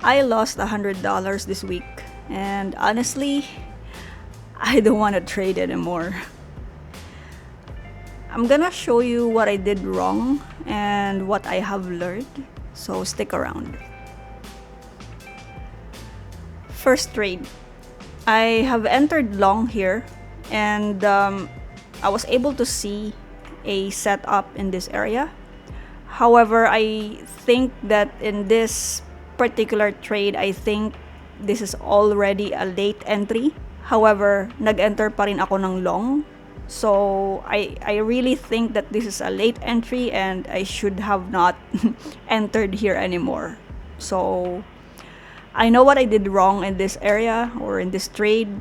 I lost $100 this week, and honestly, I don't want to trade anymore. I'm gonna show you what I did wrong and what I have learned, so stick around. First trade. I have entered long here, and I was able to see a setup in this area. However, I think that in this particular trade, I think this is already a late entry. However, nag-enter pa rin ako ng long. So, I really think that this is a late entry and I should have not entered here anymore. So, I know what I did wrong in this area or in this trade.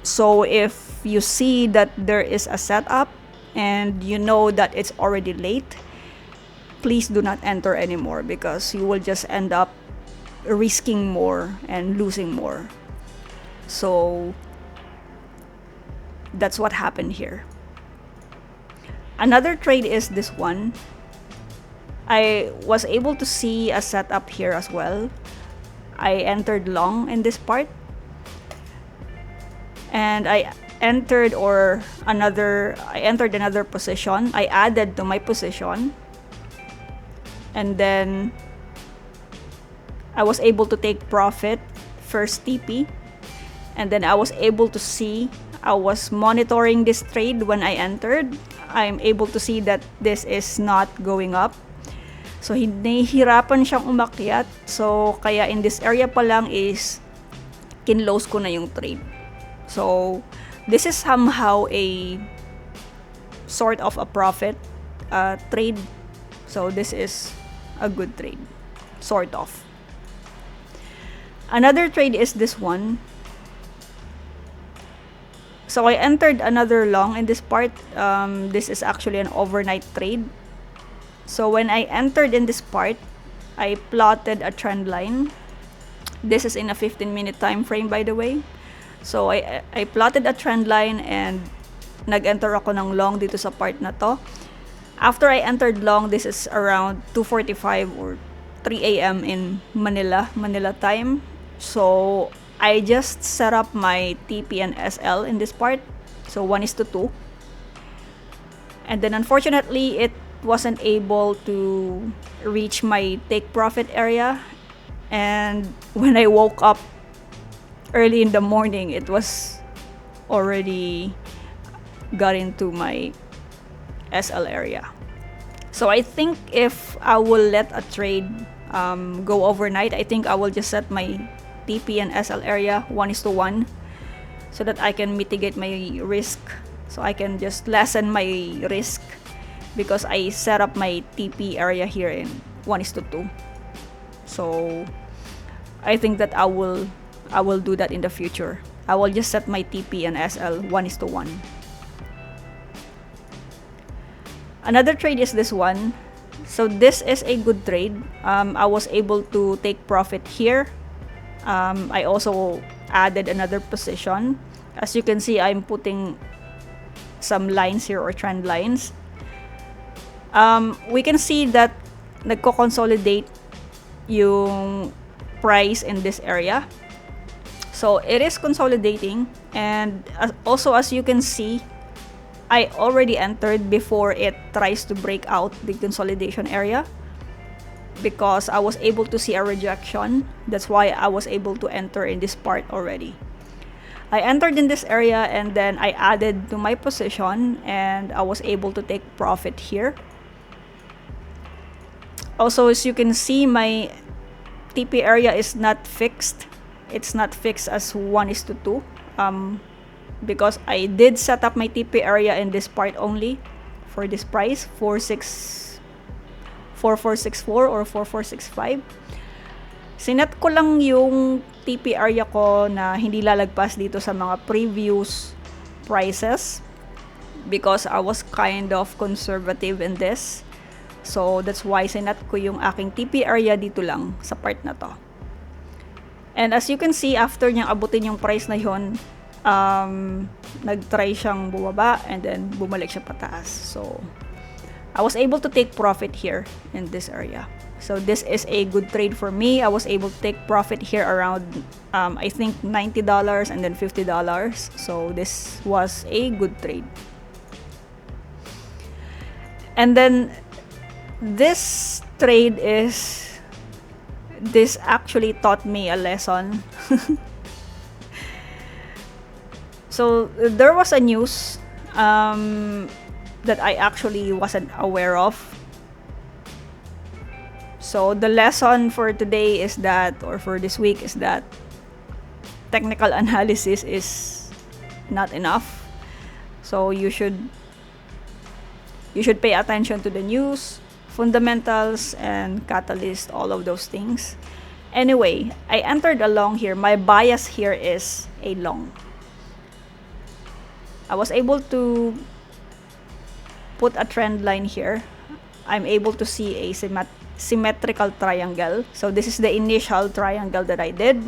So, if you see that there is a setup and you know that it's already late, please do not enter anymore because you will just end up risking more and losing more. So that's what happened here. Another trade is this one. I was able to see a setup here as well. I entered long in this part, and I entered another position. I added to my position, and then I was able to take profit first TP, and then I was able to see, I was monitoring this trade when I entered. I'm able to see that this is not going up. So, nahihirapan siyang umakyat. So, kaya in this area pa lang is kinlose ko na yung trade. So, this is somehow a sort of a profit trade. So, this is a good trade. Sort of. Another trade is this one. So, I entered another long in this part. This is actually an overnight trade. So, when I entered in this part, I plotted a trend line. This is in a 15-minute time frame, by the way. So, I plotted a trend line and nag-enter ako ng long dito sa part na to. After I entered long, this is around 2:45 or 3 a.m. in Manila time. So, I just set up my TP and SL in this part. So, 1:2. And then, unfortunately, it wasn't able to reach my take profit area. And when I woke up early in the morning, it was already got into my SL area. So I think if I will let a trade go overnight, I think I will just set my TP and SL area 1:1 so that I can mitigate my risk. So I can just lessen my risk because I set up my TP area here in 1:2. So I think that I will do that in the future. I will just set my TP and SL 1:1. Another trade is this one. So this is a good trade. I was able to take profit here. I also added another position. As you can see, I'm putting some lines here or trend lines. We can see that nagko-consolidate yung price in this area. So it is consolidating, and also as you can see, I already entered before it tries to break out the consolidation area because I was able to see a rejection. That's why I was able to enter in this part already. I entered in this area and then I added to my position and I was able to take profit here. Also, as you can see, my TP area is not fixed. It's not fixed as 1:2 because I did set up my TP area in this part only for this price, 4464 or 4465. Sinet ko lang yung TP area ko na hindi lalagpas dito sa mga previous prices because I was kind of conservative in this. So that's why sinet ko yung aking TP area dito lang sa part na to. And as you can see, after niyang abutin yung price na yun, nag-try siyang bumaba and then bumalik siya pataas. So I was able to take profit here in this area. So this is a good trade for me. I was able to take profit here around I think $90 and then $50. So this was a good trade. And then this trade this actually taught me a lesson. So there was a news that I actually wasn't aware of. So the lesson for today is that, or for this week, is that technical analysis is not enough. So you should pay attention to the news, fundamentals, and catalyst, all of those things. Anyway, I entered a long here. My bias here is a long. I was able to put a trend line here. I'm able to see a symmetrical triangle. So this is the initial triangle that I did.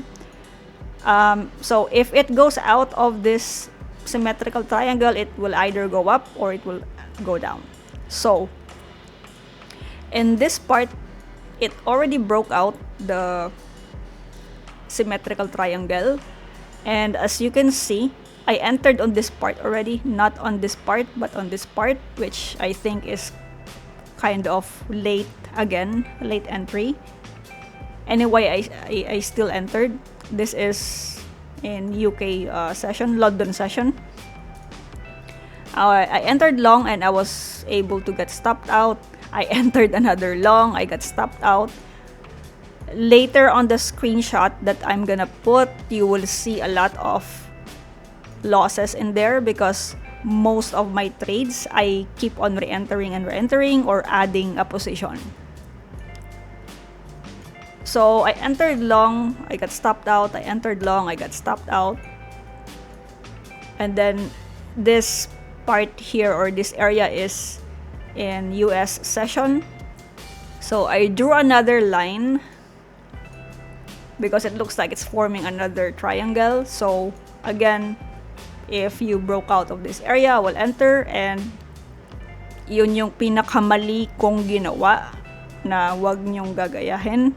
So if it goes out of this symmetrical triangle, it will either go up or it will go down. So in this part, it already broke out the symmetrical triangle, and as you can see, I entered on this part already, not on this part but on this part, which I think is kind of late entry. Anyway, I still entered. This is in UK session, London session. I entered long and I was able to get stopped out. I entered another long, I got stopped out. Later on the screenshot that I'm gonna put, you will see a lot of losses in there because most of my trades I keep on re-entering or adding a position. So I entered long, I got stopped out, I entered long, I got stopped out. And then this part here, or this area, is in US session. So I drew another line because it looks like it's forming another triangle. So again, if you broke out of this area, I will enter, and yun yung pinakamali kong ginawa na wag nyong gagayahin.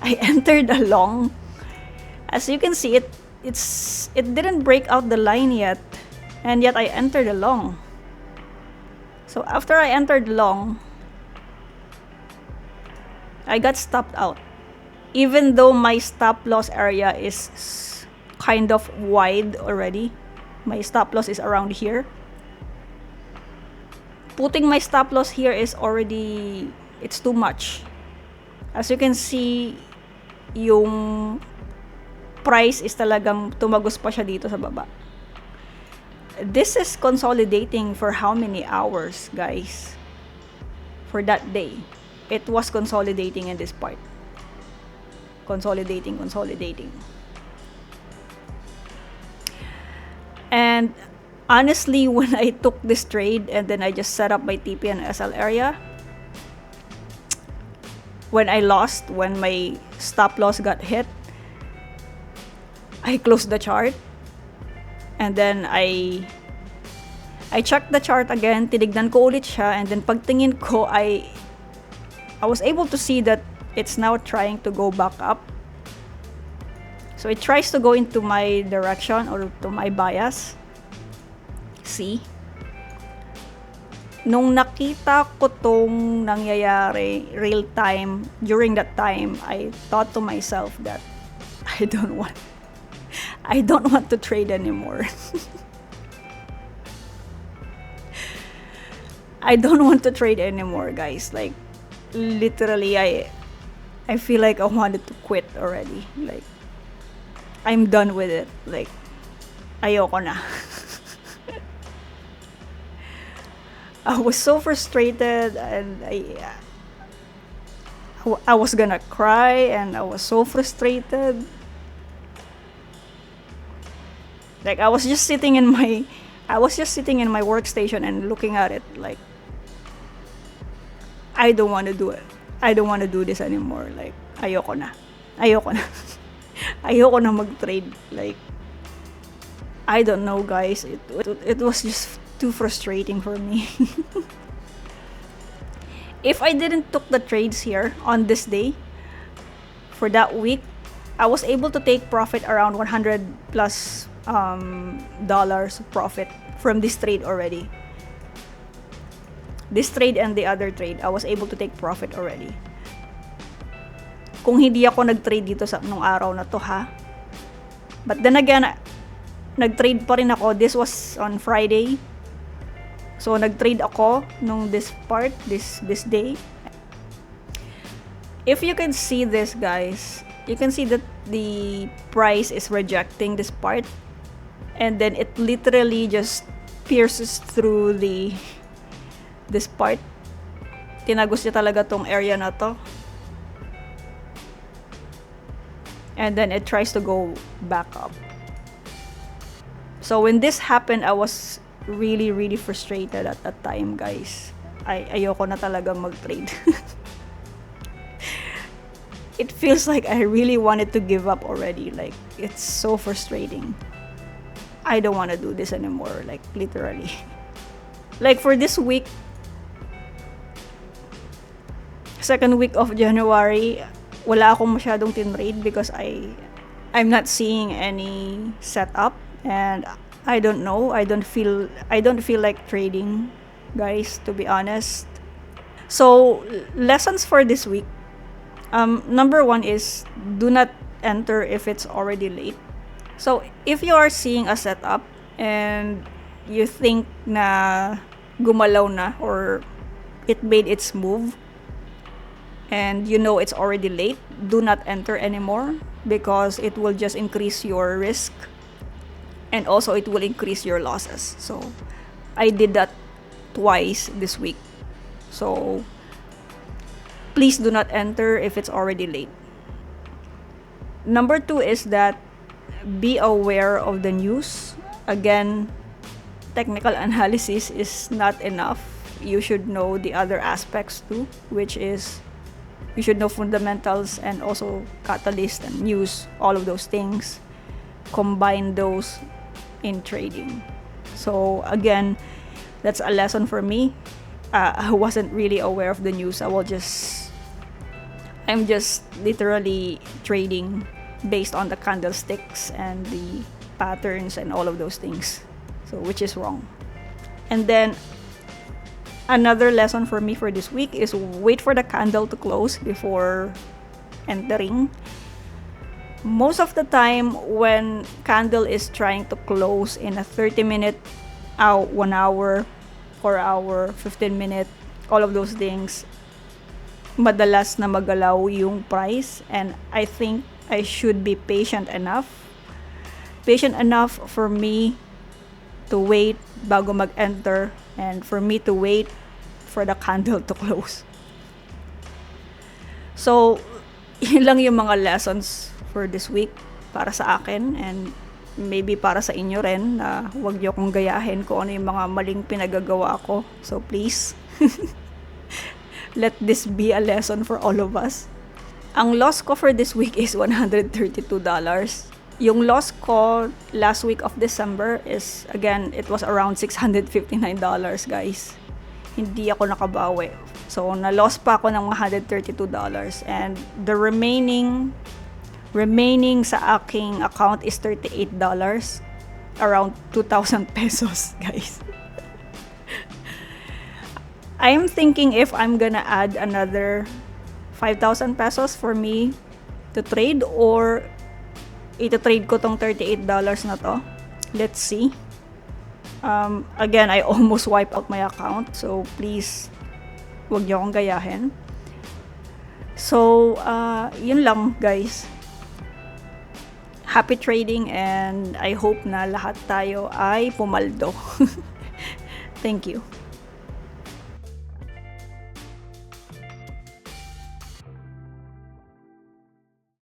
I entered a long. As you can see, it didn't break out the line yet, and yet I entered a long. So after I entered long, I got stopped out. Even though my stop loss area is kind of wide already, my stop loss is around here. Putting my stop loss here is already, it's too much. As you can see, yung price is talagang tumagos pa siya dito sa baba. This is consolidating for how many hours, guys? For that day, it was consolidating in this part. Consolidating. And honestly, when I took this trade and then I just set up my TP and SL area, when my stop loss got hit, I closed the chart, and then I checked the chart again, tinignan ko ulit siya, and then pagtingin ko, I was able to see that it's now trying to go back up. So it tries to go into my direction or to my bias. See? Nung nakita ko tong nangyayari real time, during that time, I thought to myself that I don't want to trade anymore. I don't want to trade anymore, guys. Like, literally, I feel like I wanted to quit already. Like, I'm done with it. Like, ayoko na. I was so frustrated, and I was gonna cry, and I was so frustrated. Like, I was just sitting in my workstation and looking at it like, I don't want to do it. I don't want to do this anymore. Like, ayoko na. Ayoko na mag-trade. Like, I don't know, guys. It was just too frustrating for me. If I didn't took the trades here on this day, for that week, I was able to take profit around 100 plus dollars profit from this trade already. This trade and the other trade, I was able to take profit already. Kung hindi ako nag-trade dito sa nung araw na to, ha. But then again, nag-trade pa rin ako. This was on Friday. So nag-trade ako nung this part, this day. If you can see this, guys, you can see that the price is rejecting this part, and then it literally just pierces through this part. Tinagos niya talaga tong area na to. And then it tries to go back up. So when this happened, I was really frustrated at that time, guys. Ayoko na talaga mag-trade. It feels like I really wanted to give up already. Like, it's so frustrating. I don't want to do this anymore, like literally. Like for this week, second week of January, wala akong masyadong tinrade because I'm not seeing any setup, and I don't know. I don't feel like trading, guys, to be honest. So lessons for this week. Number one is do not enter if it's already late. So if you are seeing a setup and you think na gumalaw na or it made its move and you know it's already late, do not enter anymore because it will just increase your risk and also it will increase your losses. So I did that twice this week. So please do not enter if it's already late. Number two is that be aware of the news. Again, technical analysis is not enough. You should know the other aspects too, which is you should know fundamentals and also catalyst and news, all of those things. Combine those in trading. So again, that's a lesson for me. I wasn't really aware of the news. I'm just literally trading based on the candlesticks and the patterns and all of those things. So which is wrong. And then another lesson for me for this week is wait for the candle to close before entering. Most of the time when candle is trying to close in a 30-minute, 1 hour, 4 hour, 15-minute, all of those things, madalas na magalaw yung price, and I think I should be patient enough for me to wait bago mag-enter and for me to wait for the candle to close. So, yun lang yung mga lessons for this week para sa akin, and maybe para sa inyo rin, na huwag niyo kong gayahin kung ano yung mga maling pinagagawa ko. So please, let this be a lesson for all of us. Ang loss ko for this week is $132. Yung loss ko last week of December is, again, it was around $659, guys. Hindi ako nakabawi. So, na-loss pa ako ng $132. And the remaining sa aking account is $38. Around 2,000 pesos, guys. I am thinking if I'm gonna add another 5,000 pesos for me to trade, or ita-trade ko tong $38 na to. Let's see. Again, I almost wiped out my account, so please, huwag niyo akong gayahin. So, yun lang, guys. Happy trading, and I hope na lahat tayo ay pumaldo. Thank you.